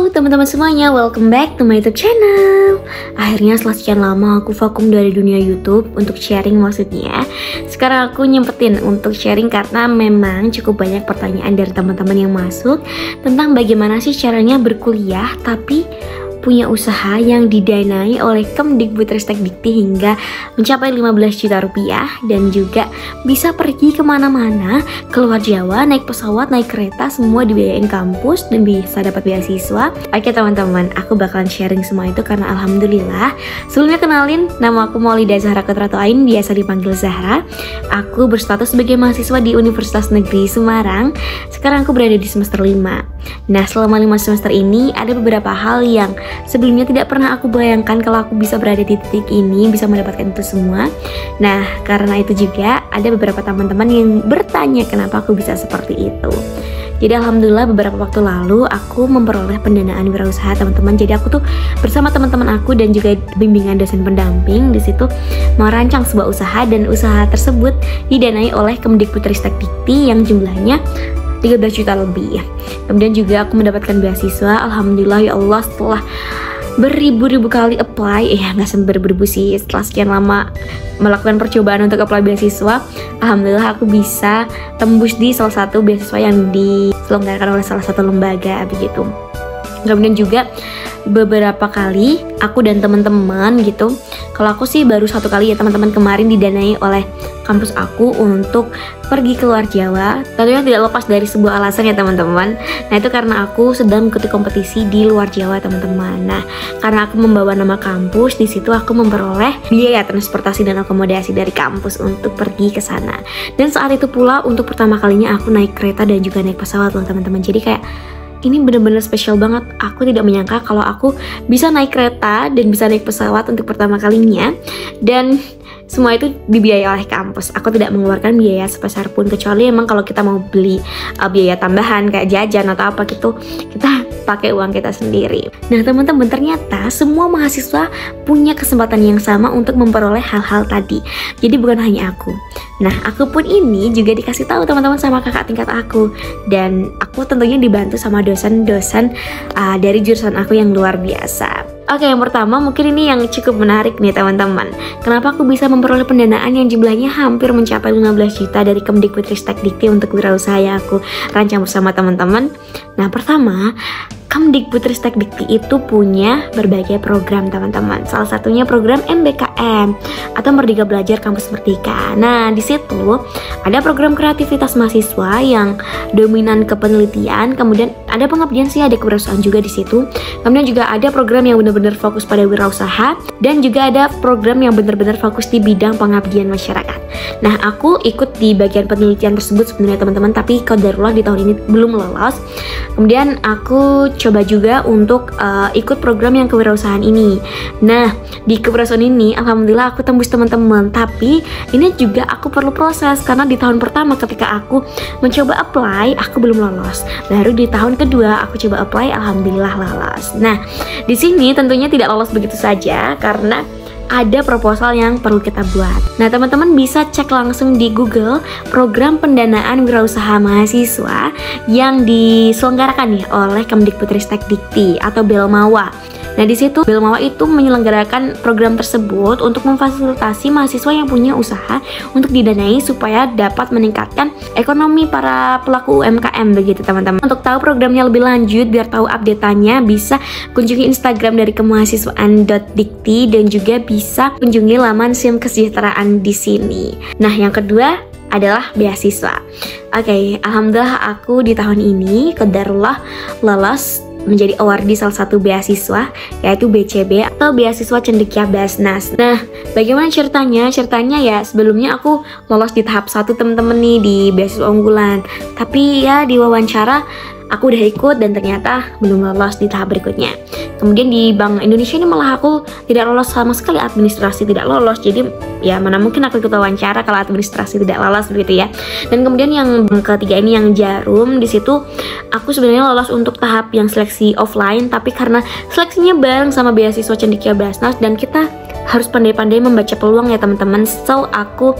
Halo teman-teman semuanya, welcome back to my YouTube channel. Akhirnya setelah sekian lama aku vakum dari dunia YouTube untuk sharing maksudnya. Sekarang aku nyempetin untuk sharing karena memang cukup banyak pertanyaan dari teman-teman yang masuk tentang bagaimana sih caranya berkuliah tapi punya usaha yang didanai oleh Kemdikbudristekdikti hingga mencapai 15 juta rupiah dan juga bisa pergi kemana-mana, keluar Jawa, naik pesawat, naik kereta, semua dibiayain kampus dan bisa dapat beasiswa. Oke teman-teman, aku bakalan sharing semua itu karena alhamdulillah. Sebelumnya kenalin, nama aku Maulida Zahra Kotrato Ain, biasa dipanggil Zahra. Aku berstatus sebagai mahasiswa di Universitas Negeri Semarang. Sekarang aku berada di semester 5. Nah, selama 5 semester ini ada beberapa hal yang sebelumnya tidak pernah aku bayangkan kalau aku bisa berada di titik ini, bisa mendapatkan itu semua. Nah, karena itu juga ada beberapa teman-teman yang bertanya kenapa aku bisa seperti itu. Jadi alhamdulillah beberapa waktu lalu aku memperoleh pendanaan wirausaha teman-teman. Jadi aku tuh bersama teman-teman aku dan juga bimbingan dosen pendamping di situ merancang sebuah usaha dan usaha tersebut didanai oleh Kemdikbudristekdikti yang jumlahnya 13 juta lebih. Kemudian juga aku mendapatkan beasiswa. Alhamdulillah ya Allah, setelah beribu-ribu kali apply, nggak sampai beribu sih, setelah sekian lama melakukan percobaan untuk apply beasiswa, alhamdulillah aku bisa tembus di salah satu beasiswa yang diselenggarakan oleh salah satu lembaga begitu. Kemudian juga beberapa kali aku dan teman-teman gitu, kalau aku sih baru satu kali ya teman-teman, kemarin didanai oleh kampus aku untuk pergi keluar Jawa. Tentunya tidak lepas dari sebuah alasan ya teman-teman. Nah itu karena aku sedang mengikuti kompetisi di luar Jawa teman-teman. Nah karena aku membawa nama kampus, di situ aku memperoleh biaya transportasi dan akomodasi dari kampus untuk pergi ke sana. Dan saat itu pula untuk pertama kalinya aku naik kereta dan juga naik pesawat loh teman-teman. Jadi kayak ini bener-bener spesial banget. Aku tidak menyangka kalau aku bisa naik kereta dan bisa naik pesawat untuk pertama kalinya. Dan semua itu dibiayai oleh kampus. Aku tidak mengeluarkan biaya sebesar pun, kecuali emang kalau kita mau beli biaya tambahan kayak jajan atau apa gitu, kita pakai uang kita sendiri. Nah teman-teman, ternyata semua mahasiswa punya kesempatan yang sama untuk memperoleh hal-hal tadi. Jadi bukan hanya aku. Nah aku pun ini juga dikasih tahu teman-teman sama kakak tingkat aku, dan aku tentunya dibantu sama dosen-dosen dari jurusan aku yang luar biasa. Oke, yang pertama mungkin ini yang cukup menarik nih teman-teman. Kenapa aku bisa memperoleh pendanaan yang jumlahnya hampir mencapai 15 juta dari Kemdikbudristekdikti untuk wirausaha yang aku rancang bersama teman-teman? Nah pertama, Kemdikbudristekdikti itu punya berbagai program teman-teman. Salah satunya program MBKM atau Merdeka Belajar Kampus Merdeka. Nah di situ ada program kreativitas mahasiswa yang dominan ke penelitian, kemudian ada pengabdian sih, ada kewirausahaan juga di situ. Kemudian juga ada program yang benar-benar fokus pada wirausaha dan juga ada program yang benar-benar fokus di bidang pengabdian masyarakat. Nah aku ikut di bagian penelitian tersebut sebenarnya teman-teman, tapi qadarullah di tahun ini belum lolos. Kemudian aku coba juga untuk ikut program yang kewirausahaan ini. Nah di kewirausahaan ini alhamdulillah aku tembus teman-teman, tapi ini juga aku perlu proses karena di tahun pertama ketika aku mencoba apply aku belum lolos. Baru di tahun kedua aku coba apply, alhamdulillah lolos. Nah di sini tentunya tidak lolos begitu saja karena ada proposal yang perlu kita buat. Nah teman-teman bisa cek langsung di Google program pendanaan wirausaha mahasiswa yang diselenggarakan ya oleh Kemdikbudristekdikti atau Belmawa. Nah di situ Belmawa itu menyelenggarakan program tersebut untuk memfasilitasi mahasiswa yang punya usaha untuk didanai supaya dapat meningkatkan ekonomi para pelaku UMKM begitu teman-teman. Untuk tahu programnya lebih lanjut, biar tahu update-nya, bisa kunjungi Instagram dari kemahasiswaan.dikti dan juga bisa kunjungi laman SIM kesejahteraan di sini. Nah yang kedua adalah beasiswa. Oke, alhamdulillah aku di tahun ini qadarullah lolos menjadi awardee salah satu beasiswa, yaitu BCB atau Beasiswa Cendekia Basnas. Nah, bagaimana ceritanya? Ceritanya ya sebelumnya aku lolos di tahap 1 temen-temen nih di beasiswa unggulan. Tapi ya di wawancara aku udah ikut dan ternyata belum lolos di tahap berikutnya. Kemudian di Bank Indonesia ini malah aku tidak lolos sama sekali, administrasi tidak lolos. Jadi ya mana mungkin aku ikut wawancara kalau administrasi tidak lolos begitu ya. Dan kemudian yang ketiga ini yang Jarum, di situ aku sebenarnya lolos untuk tahap yang seleksi offline, tapi karena seleksinya bareng sama Beasiswa Cendekia Basnas dan kita harus pandai-pandai membaca peluang ya teman-teman. So aku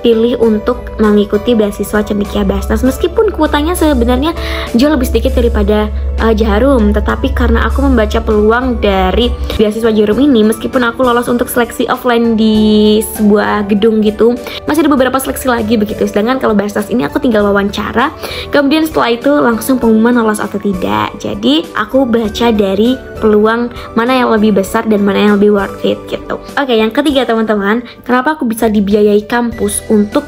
pilih untuk mengikuti beasiswa Cendekia Basnas meskipun kuotanya sebenarnya jauh lebih sedikit daripada Jarum, tetapi karena aku membaca peluang dari beasiswa Jarum ini, meskipun aku lolos untuk seleksi offline di sebuah gedung gitu, masih ada beberapa seleksi lagi begitu. Sedangkan kalau Basnas ini aku tinggal wawancara, kemudian setelah itu langsung pengumuman lolos atau tidak. Jadi aku baca dari peluang mana yang lebih besar dan mana yang lebih worth it gitu. Oke, yang ketiga teman-teman, kenapa aku bisa dibiayai kampus untuk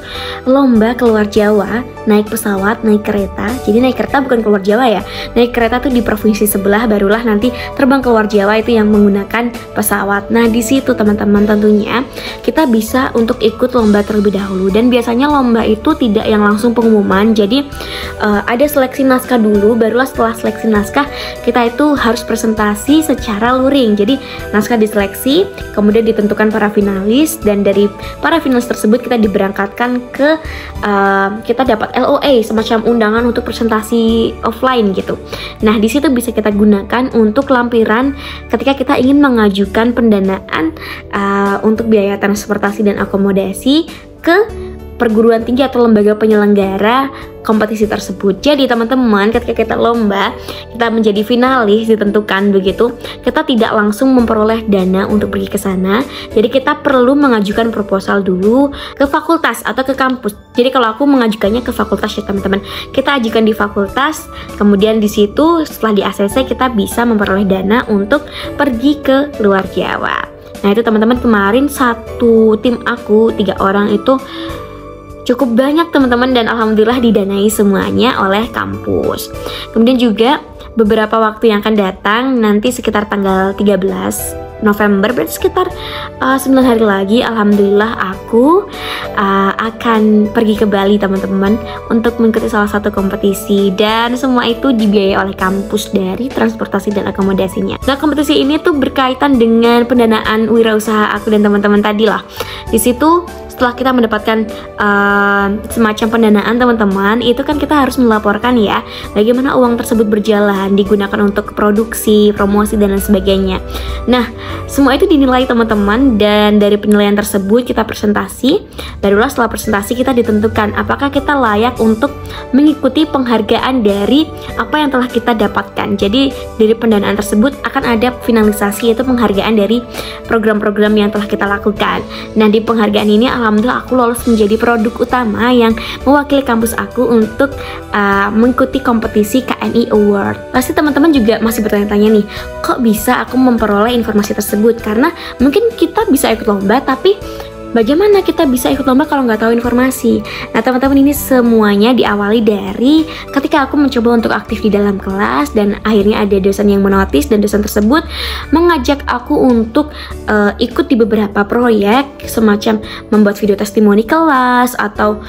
lomba keluar Jawa, naik pesawat, naik kereta. Jadi naik kereta bukan keluar Jawa ya, naik kereta tuh di provinsi sebelah, barulah nanti terbang keluar Jawa itu yang menggunakan pesawat. Nah di situ teman-teman tentunya kita bisa untuk ikut lomba terlebih dahulu, dan biasanya lomba itu tidak yang langsung pengumuman. Jadi ada seleksi naskah dulu, barulah setelah seleksi naskah kita itu harus presentasi secara luring. Jadi naskah diseleksi, kemudian ditentukan para finalis, dan dari para finalis tersebut kita diberangkatkan ke kita dapat LOA, semacam undangan untuk presentasi offline gitu. Nah di situ bisa kita gunakan untuk lampiran ketika kita ingin mengajukan pendanaan untuk biaya transportasi dan akomodasi ke perguruan tinggi atau lembaga penyelenggara kompetisi tersebut. Jadi teman-teman, ketika kita lomba, kita menjadi finalis ditentukan begitu, kita tidak langsung memperoleh dana untuk pergi ke sana. Jadi kita perlu mengajukan proposal dulu ke fakultas atau ke kampus. Jadi kalau aku mengajukannya ke fakultas ya teman-teman, kita ajukan di fakultas, kemudian di situ setelah di ACC kita bisa memperoleh dana untuk pergi ke luar Jawa. Nah itu teman-teman, kemarin satu tim aku 3 orang itu cukup banyak teman-teman, dan alhamdulillah didanai semuanya oleh kampus. Kemudian juga beberapa waktu yang akan datang, nanti sekitar tanggal 13 November, berarti sekitar 9 hari lagi, alhamdulillah aku akan pergi ke Bali teman-teman untuk mengikuti salah satu kompetisi, dan semua itu dibiayai oleh kampus dari transportasi dan akomodasinya. Nah kompetisi ini tuh berkaitan dengan pendanaan wirausaha aku dan teman-teman tadi lah. Di situ setelah kita mendapatkan semacam pendanaan teman-teman, itu kan kita harus melaporkan ya bagaimana uang tersebut berjalan, digunakan untuk produksi, promosi, dan lain sebagainya. Nah semua itu dinilai teman-teman, dan dari penilaian tersebut kita presentasi, barulah setelah presentasi kita ditentukan apakah kita layak untuk mengikuti penghargaan dari apa yang telah kita dapatkan. Jadi dari pendanaan tersebut akan ada finalisasi, yaitu penghargaan dari program-program yang telah kita lakukan. Nah di penghargaan ini alhamdulillah aku lolos menjadi produk utama yang mewakili kampus aku untuk mengikuti kompetisi KNI Award. Pasti teman-teman juga masih bertanya-tanya nih, kok bisa aku memperoleh informasi tersebut? Karena mungkin kita bisa ikut lomba, tapi bagaimana kita bisa ikut lomba kalau nggak tahu informasi? Nah teman-teman, ini semuanya diawali dari ketika aku mencoba untuk aktif di dalam kelas, dan akhirnya ada dosen yang menotis, dan dosen tersebut mengajak aku untuk ikut di beberapa proyek, semacam membuat video testimoni kelas atau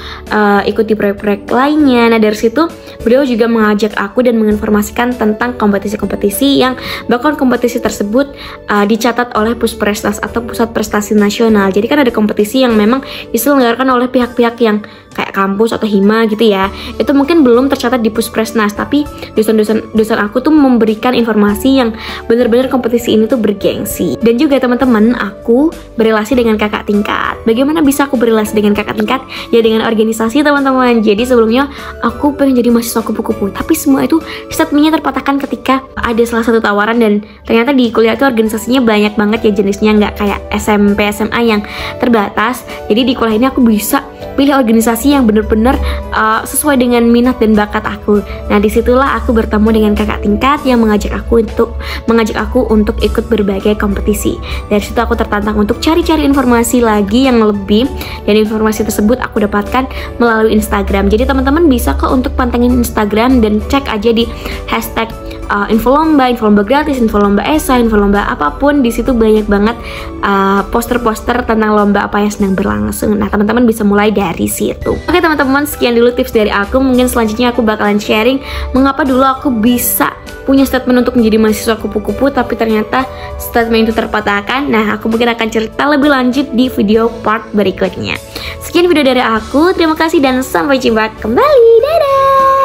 ikut di proyek-proyek lainnya. Nah dari situ beliau juga mengajak aku dan menginformasikan tentang kompetisi-kompetisi yang bahkan kompetisi tersebut dicatat oleh Puspresnas atau Pusat Prestasi Nasional. Jadi kan ada kompetisi yang memang diselenggarakan oleh pihak-pihak yang kayak kampus atau hima gitu ya, itu mungkin belum tercatat di Puspresnas, tapi dosen aku tuh memberikan informasi yang benar-benar kompetisi ini tuh bergengsi. Dan juga teman-teman, aku berrelasi dengan kakak tingkat. Bagaimana bisa aku berrelasi dengan kakak tingkat? Ya dengan organisasi teman-teman. Jadi sebelumnya aku pengen jadi mahasiswa kupu-kupu, tapi semua itu statementnya terpatahkan ketika ada salah satu tawaran, dan ternyata di kuliah itu organisasinya banyak banget ya jenisnya, nggak kayak SMP SMA yang terbatas. Jadi di kuliah ini aku bisa pilih organisasi yang benar-benar sesuai dengan minat dan bakat aku. Nah disitulah aku bertemu dengan kakak tingkat yang mengajak aku untuk ikut berbagai kompetisi. Dari situ aku tertantang untuk cari-cari informasi lagi yang lebih, dan informasi tersebut aku dapatkan melalui Instagram. Jadi teman-teman bisa kok untuk pantengin Instagram dan cek aja di hashtag info lomba gratis, info lomba esai, info lomba apapun. Di situ banyak banget poster-poster tentang lomba apa yang sedang berlangsung. Nah teman-teman bisa mulai dari situ. Oke teman-teman, sekian dulu tips dari aku. Mungkin selanjutnya aku bakalan sharing mengapa dulu aku bisa punya statement untuk menjadi mahasiswa kupu-kupu, tapi ternyata statement itu terpatahkan. Nah aku mungkin akan cerita lebih lanjut di video part berikutnya. Sekian video dari aku, terima kasih dan sampai jumpa kembali. Dadah.